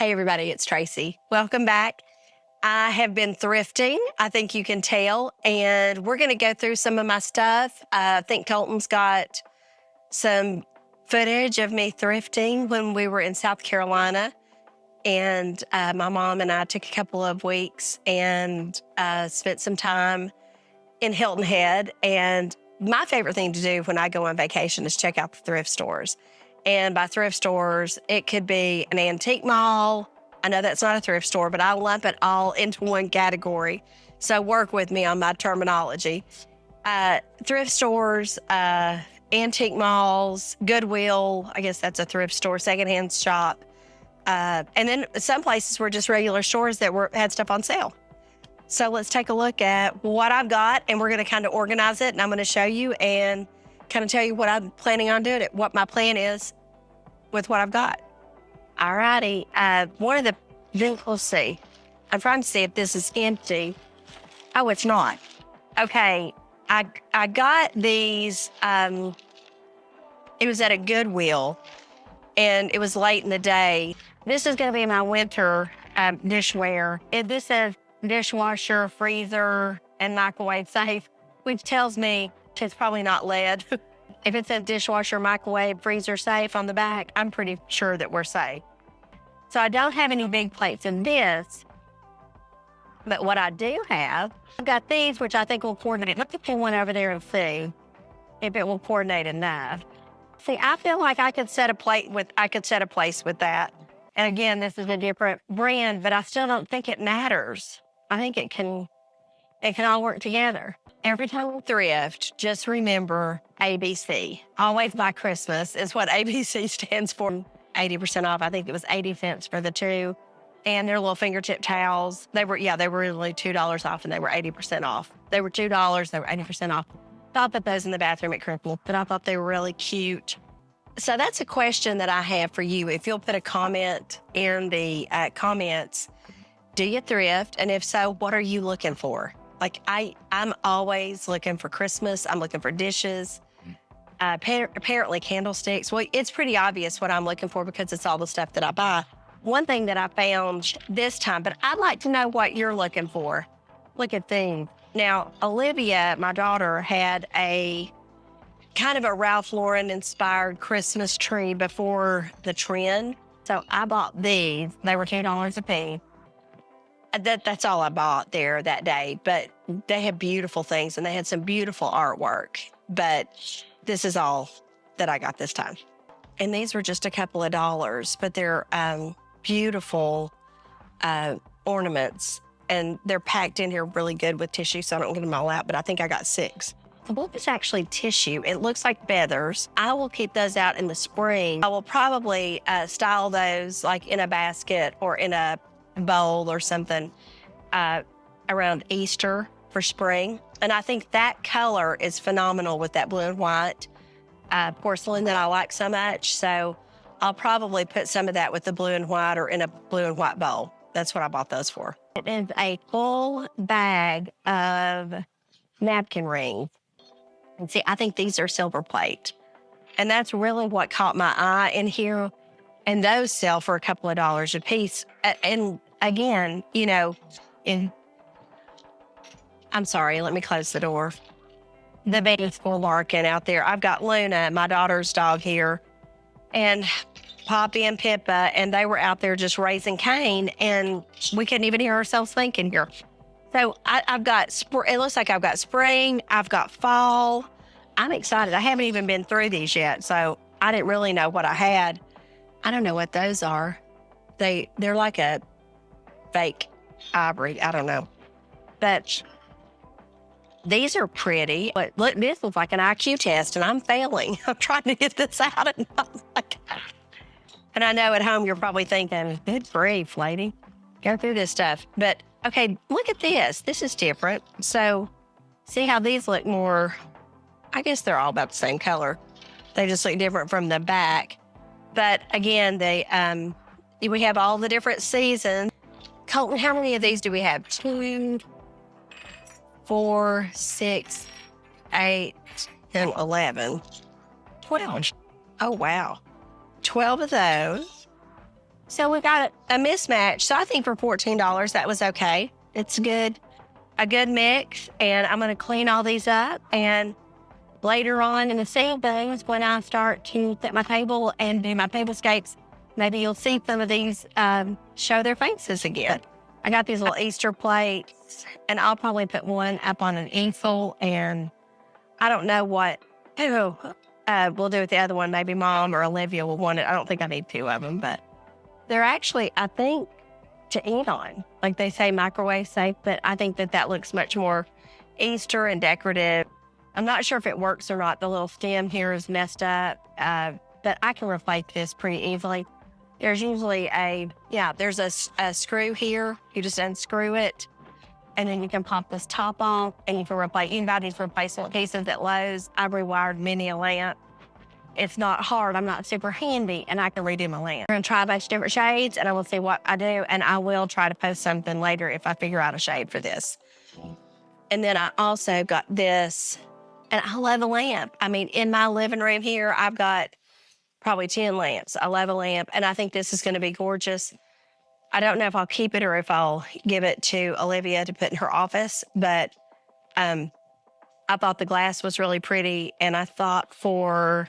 Hey everybody, it's Tracy. Welcome back. I have been thrifting, I think you can tell, and we're going to go through some of my stuff. I think Colton's got some footage of me thrifting when we were in South Carolina, and my mom and I took a couple of weeks and spent some time in Hilton Head. And my favorite thing to do when I go on vacation is check out the thrift stores. And by thrift stores, it could be an antique mall. I know that's not a thrift store, but I lump it all into one category. So work with me on my terminology. Thrift stores, antique malls, Goodwill, I guess that's a thrift store, secondhand shop. And then some places were just regular stores that had stuff on sale. So let's take a look at what I've got, and we're going to kind of organize it, and I'm going to show you and kind of tell you what I'm planning on doing, what my plan is with what I've got. All righty. Let's see. I'm trying to see if this is empty. Oh, it's not. Okay. I got these, it was at a Goodwill, and it was late in the day. This is going to be my winter dishware. This says dishwasher, freezer, and microwave safe, which tells me it's probably not lead. If it says dishwasher, microwave, freezer safe on the back, I'm pretty sure that we're safe. So I don't have any big plates in this, but what I do have, I've got these, which I think will coordinate. Let me pull one over there and see if it will coordinate enough. See, I feel like I could set a place with that. And again, this is a different brand, but I still don't think it matters. I think it can all work together. Every time we thrift, just remember ABC. Always by Christmas is what ABC stands for. 80% off. I think it was 80 cents for the two. And their little fingertip towels. They were really $2 off, and they were 80% off. They were $2, they were 80% off. I'll put those in the bathroom at Christmas, but I thought they were really cute. So that's a question that I have for you. If you'll put a comment in the comments, do you thrift? And if so, what are you looking for? Like I'm always looking for Christmas. I'm looking for dishes, apparently candlesticks. Well, it's pretty obvious what I'm looking for because it's all the stuff that I buy. One thing that I found this time, but I'd like to know what you're looking for. Look at things. Now, Olivia, my daughter, had a kind of a Ralph Lauren inspired Christmas tree before the trend. So I bought these. They were $2 a piece. That's all I bought there that day, but they had beautiful things and they had some beautiful artwork, but this is all that I got this time. And these were just a couple of dollars, but they're beautiful ornaments, and they're packed in here really good with tissue, so I don't get them all out, but I think I got 6. The book is actually tissue. It looks like feathers. I will keep those out in the spring. I will probably style those like in a basket or in a bowl or something around Easter for spring. And I think that color is phenomenal with that blue and white porcelain that I like so much. So I'll probably put some of that with the blue and white or in a blue and white bowl. That's what I bought those for. It is a full bag of napkin rings. And see, I think these are silver plate. And that's really what caught my eye in here. And those sell for a couple of dollars a piece. And again, I'm sorry, let me close the door. The baby's full barking out there. I've got Luna, my daughter's dog here, and Poppy and Pippa, and they were out there just raising Cain, and we couldn't even hear ourselves thinking here. So I've got, it looks like I've got spring, I've got fall. I'm excited. I haven't even been through these yet, so I didn't really know what I had. I don't know what those are. They're like a fake ivory. I don't know. But these are pretty. But look, this looks like an IQ test, and I'm failing. I'm trying to get this out, and and I know at home you're probably thinking, good grief, lady. Go through this stuff. But, okay, look at this. This is different. So, see how these look more, I guess they're all about the same color. They just look different from the back. But, again, we have all the different seasons. Colton, how many of these do we have? 2, 4, 6, 8, 10, 11, 12. Oh, wow. 12 of those. So we got a mismatch. So I think for $14, that was okay. It's good, a good mix. And I'm going to clean all these up. And later on in the seasons, when I start to set my table and do my tablescapes, maybe you'll see some of these show their faces again. I got these little Easter plates, and I'll probably put one up on an easel. And I don't know who we'll do with the other one. Maybe Mom or Olivia will want it. I don't think I need two of them, but they're actually, I think, to eat on. Like they say microwave safe, but I think that looks much more Easter and decorative. I'm not sure if it works or not. The little stem here is messed up, but I can replace this pretty easily. There's usually there's a screw here. You just unscrew it, and then you can pop this top off, and you can replace anybody's replacement pieces at Lowe's. I've rewired many a lamp. It's not hard. I'm not super handy, and I can redo my lamp. I'm going to try a bunch of different shades, and I will see what I do, and I will try to post something later if I figure out a shade for this. And then I also got this, and I love a lamp. I mean, in my living room here, I've got probably 10 lamps. I love a lamp, and I think this is going to be gorgeous. I don't know if I'll keep it or if I'll give it to Olivia to put in her office, but I thought the glass was really pretty, and I thought for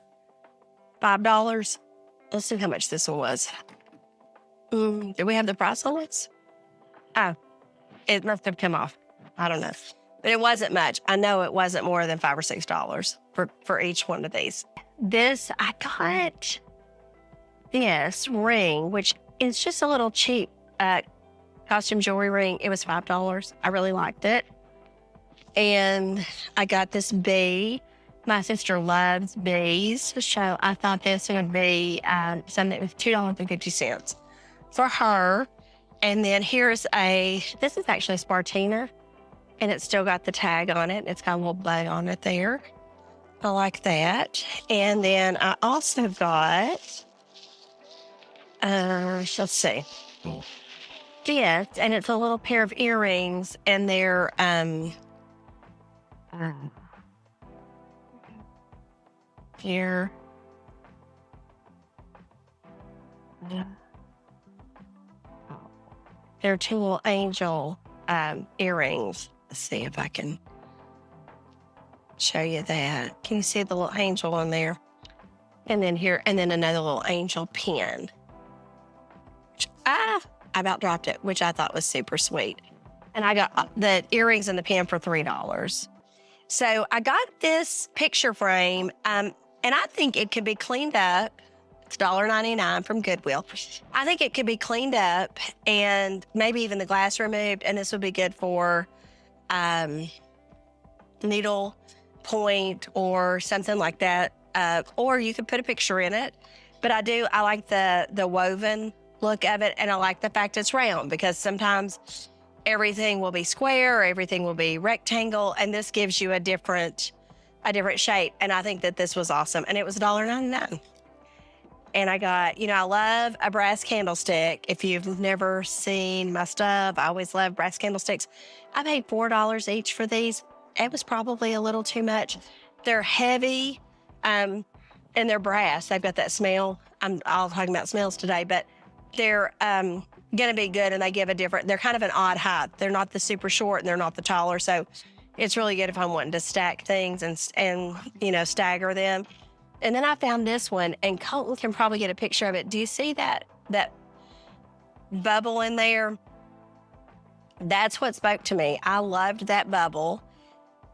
$5. Let's see how much this one was. Do we have the price on this? Oh, it must have come off. I don't know. But it wasn't much. I know it wasn't more than $5 or $6 for each one of these. This, I got this ring, which is just a little cheap costume jewelry ring. It was $5. I really liked it. And I got this bee. My sister loves bees, so I thought this would be something that was $2.50 for her. And then this is actually a Spartina, and it's still got the tag on it. It's got a little bow on it there. I like that. And then I also got, let's see, this, and it's a little pair of earrings, and they're, here. They're two little angel earrings. Let's see if I can show you that. Can you see the little angel on there? And then here, and then another little angel pin. I about dropped it, which I thought was super sweet. And I got the earrings and the pin for $3. So I got this picture frame, and I think it could be cleaned up. It's $1.99 from Goodwill. I think it could be cleaned up and maybe even the glass removed, and this would be good for needle point or something like that. Or you could put a picture in it. But I like the woven look of it, and I like the fact it's round, because sometimes everything will be square or everything will be rectangle, and this gives you a different shape. And I think that this was awesome, and it was $1.99. And I got, I love a brass candlestick. If you've never seen my stuff, I always love brass candlesticks. I paid $4 each for these. It was probably a little too much. They're heavy, and they're brass. They've got that smell. I'm all talking about smells today, but they're going to be good, and they give they're kind of an odd height. They're not the super short, and they're not the taller, so it's really good if I'm wanting to stack things and stagger them. And then I found this one, and Colton can probably get a picture of it. Do you see that bubble in there? That's what spoke to me. I loved that bubble,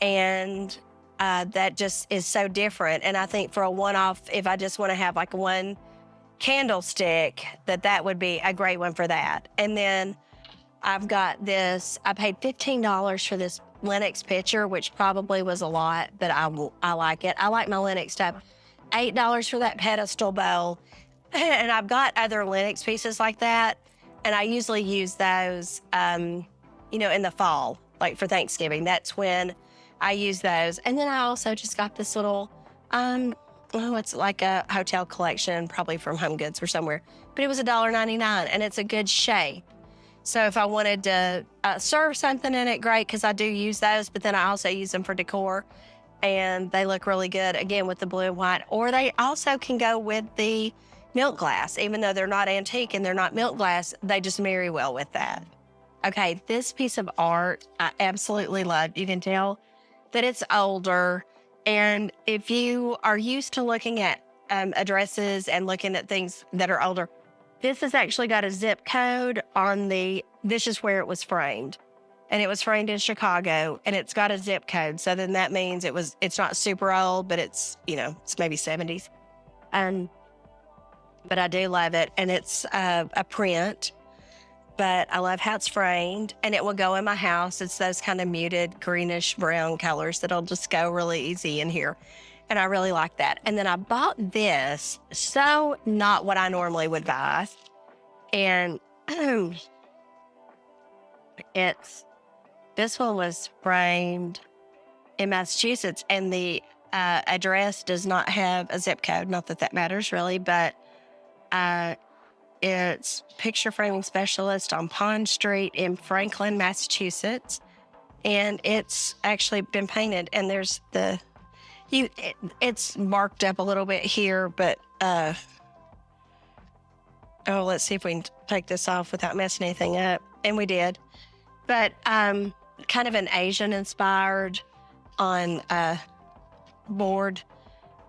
and that just is so different. And I think for a one-off, if I just want to have like one candlestick, that would be a great one for that. And then I've got this. I paid $15 for this Lenox pitcher, which probably was a lot, but I like it. I like my Lenox stuff. $8 for that pedestal bowl. And I've got other Lenox pieces like that, and I usually use those, in the fall, like for Thanksgiving. That's when I use those. And then I also just got this little, it's like a hotel collection, probably from Home Goods or somewhere, but it was $1.99, and it's a good shape. So if I wanted to serve something in it, great, because I do use those, but then I also use them for decor, and they look really good, again, with the blue and white. Or they also can go with the milk glass. Even though they're not antique and they're not milk glass, they just marry well with that. Okay, this piece of art I absolutely love. You can tell that it's older. And if you are used to looking at addresses and looking at things that are older, this has actually got a zip code on this is where it was framed. And it was framed in Chicago, and it's got a zip code. So then that means it's not super old, but it's maybe 70s. But I do love it. And it's a print, but I love how it's framed, and it will go in my house. It's those kind of muted greenish brown colors that'll just go really easy in here. And I really like that. And then I bought this, so not what I normally would buy. And this one was framed in Massachusetts, and the address does not have a zip code. Not that that matters really, but it's picture framing specialist on Pond Street in Franklin, Massachusetts. And it's actually been painted, and there's it's marked up a little bit here, but let's see if we can take this off without messing anything up. And we did. But kind of an Asian inspired on board,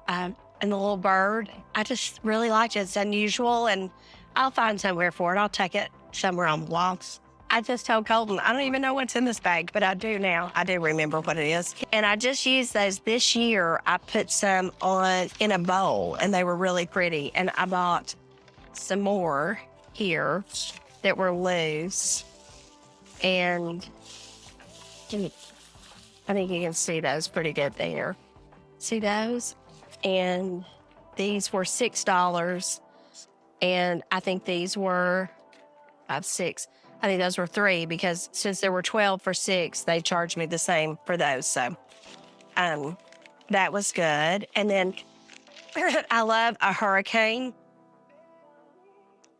and the little bird. I just really liked it. It's unusual, and I'll find somewhere for it. I'll take it somewhere on blocks. I just told Colton, I don't even know what's in this bag, but I do now. I do remember what it is. And I just used those this year. I put some on in a bowl, and they were really pretty. And I bought some more here that were loose. And I think you can see those pretty good there. See those? And these were $6. And I think these were 6. I think those were 3, because since there were 12 for 6, they charged me the same for those. So that was good. And then I love a hurricane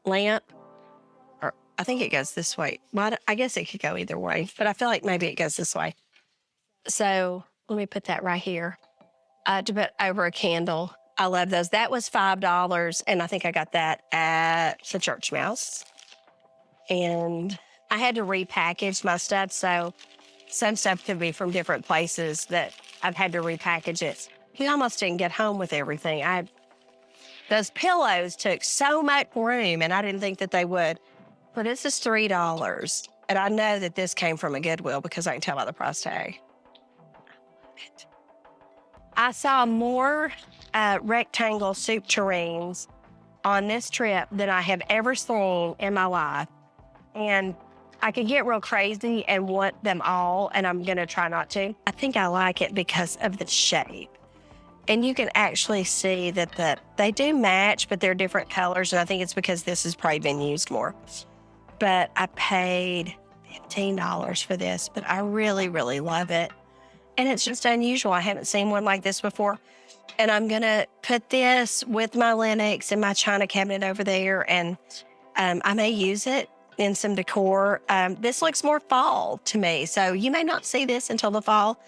lamp. Or I think it goes this way. Well, I guess it could go either way, but I feel like maybe it goes this way. So let me put that right here to put over a candle. I love those. That was $5, and I think I got that at the Church Mouse. And I had to repackage my stuff, so some stuff could be from different places that I've had to repackage it. You almost didn't get home with everything. Those pillows took so much room, and I didn't think that they would. But this is $3, and I know that this came from a Goodwill because I can tell by the price tag. I saw more rectangle soup tureens on this trip than I have ever seen in my life. And I could get real crazy and want them all, and I'm going to try not to. I think I like it because of the shape. And you can actually see that they do match, but they're different colors. And I think it's because this has probably been used more. But I paid $15 for this, but I really, really love it. And it's just unusual. I haven't seen one like this before. And I'm going to put this with my Linux and my china cabinet over there. And I may use it in some decor. This looks more fall to me. So you may not see this until the fall.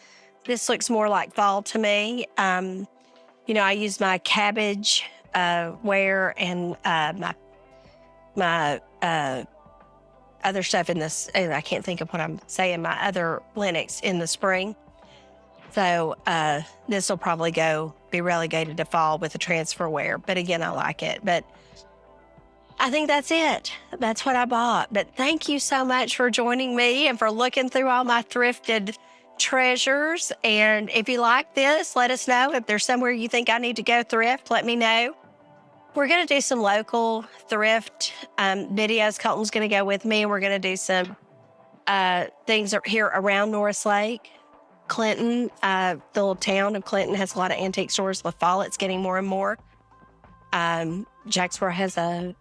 This looks more like fall to me. I use my cabbage ware and my other stuff in this. And I can't think of what I'm saying. My other Linux in the spring. So this will probably be relegated to fall with the transferware. But again, I like it. But I think that's it. That's what I bought. But thank you so much for joining me and for looking through all my thrifted treasures. And if you like this, let us know. If there's somewhere you think I need to go thrift, let me know. We're going to do some local thrift videos. Colton's going to go with me, and we're going to do some things here around Norris Lake. Clinton, the little town of Clinton has a lot of antique stores. La Follette's getting more and more. Jacksboro has a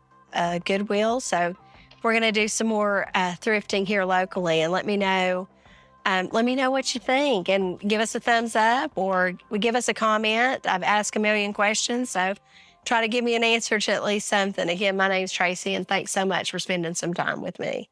Goodwill. So we're going to do some more thrifting here locally, and let me know what you think, and give us a thumbs up or give us a comment. I've asked a million questions, so try to give me an answer to at least something. Again, my name's Tracy, and thanks so much for spending some time with me.